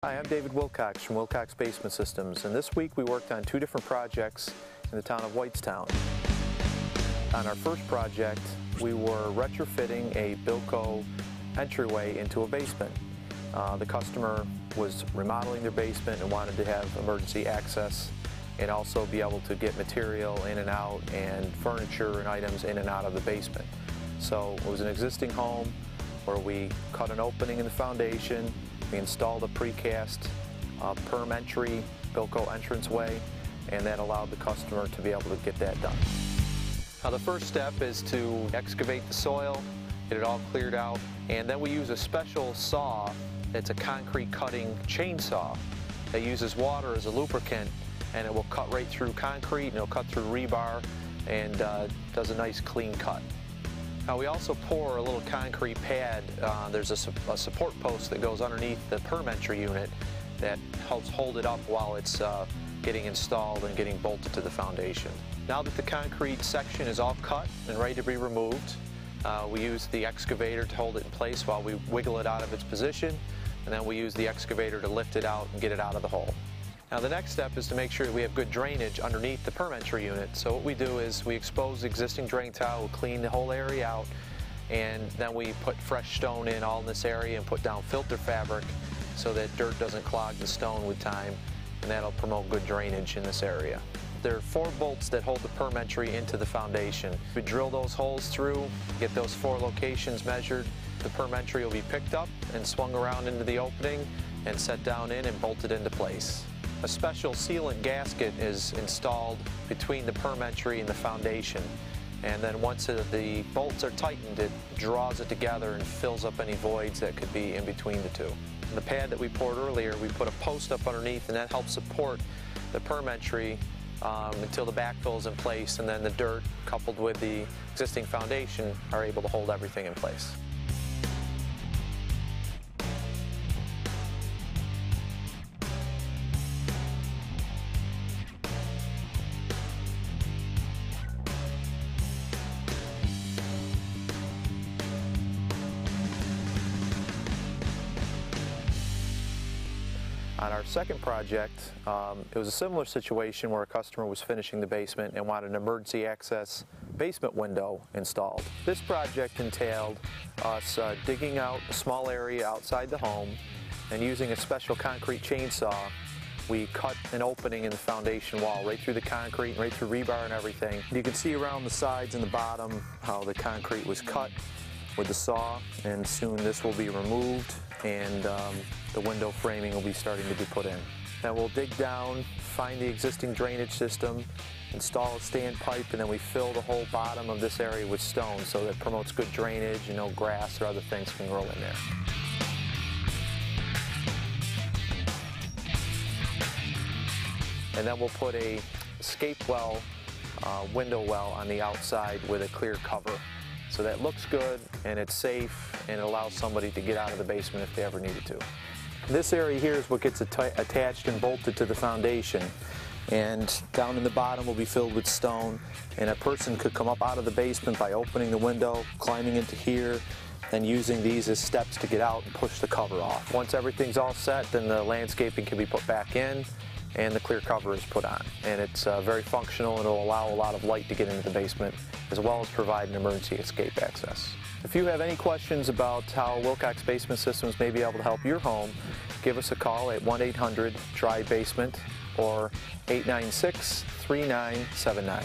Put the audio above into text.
Hi, I'm David Wilcox from Wilcox Basement Systems, and this week we worked on two different projects in the town of Watertown. On our first project, we were retrofitting a Bilco entryway into a basement. The customer was remodeling their basement and wanted to have emergency access and also be able to get material in and out and furniture and items in and out of the basement. So it was an existing home where we cut an opening in the foundation. We installed a precast perm entry Bilco entranceway, and that allowed the customer to be able to get that done. Now the first step is to excavate the soil, get it all cleared out, and then we use a special saw. It's a concrete cutting chainsaw that uses water as a lubricant, and it will cut right through concrete and it'll cut through rebar and does a nice clean cut. Now we also pour a little concrete pad. There's a support post that goes underneath the perm entry unit that helps hold it up while it's getting installed and getting bolted to the foundation. Now that the concrete section is all cut and ready to be removed, we use the excavator to hold it in place while we wiggle it out of its position, and then we use the excavator to lift it out and get it out of the hole. Now the next step is to make sure that we have good drainage underneath the perm entry unit. So what we do is we expose the existing drain tile, we'll clean the whole area out, and then we put fresh stone in all in this area and put down filter fabric so that dirt doesn't clog the stone with time, and that'll promote good drainage in this area. There are 4 bolts that hold the perm entry into the foundation. We drill those holes through, get those 4 locations measured. The perm entry will be picked up and swung around into the opening and set down in and bolted into place. A special sealant gasket is installed between the perm entry and the foundation, and then once the bolts are tightened, it draws it together and fills up any voids that could be in between the two. The pad that we poured earlier, we put a post up underneath, and that helps support the perm entry until the backfill is in place, and then the dirt coupled with the existing foundation are able to hold everything in place. On our second project, it was a similar situation where a customer was finishing the basement and wanted an emergency access basement window installed. This project entailed us digging out a small area outside the home, and using a special concrete chainsaw, we cut an opening in the foundation wall right through the concrete and right through rebar and everything. You can see around the sides and the bottom how the concrete was cut with the saw, and soon this will be removed and the window framing will be starting to be put in. Then we'll dig down, find the existing drainage system, install a stand pipe, and then we fill the whole bottom of this area with stone so that it promotes good drainage and no grass or other things can grow in there. And then we'll put a escape well, window well on the outside with a clear cover. So that looks good and it's safe and it allows somebody to get out of the basement if they ever needed to. This area here is what gets attached and bolted to the foundation, and down in the bottom will be filled with stone, and a person could come up out of the basement by opening the window, climbing into here, and using these as steps to get out and push the cover off. Once everything's all set, then the landscaping can be put back in and the clear cover is put on, and it's very functional and it will allow a lot of light to get into the basement as well as provide an emergency escape access. If you have any questions about how Wilcox Basement Systems may be able to help your home, give us a call at 1-800-TRY-BASEMENT or 896-3979.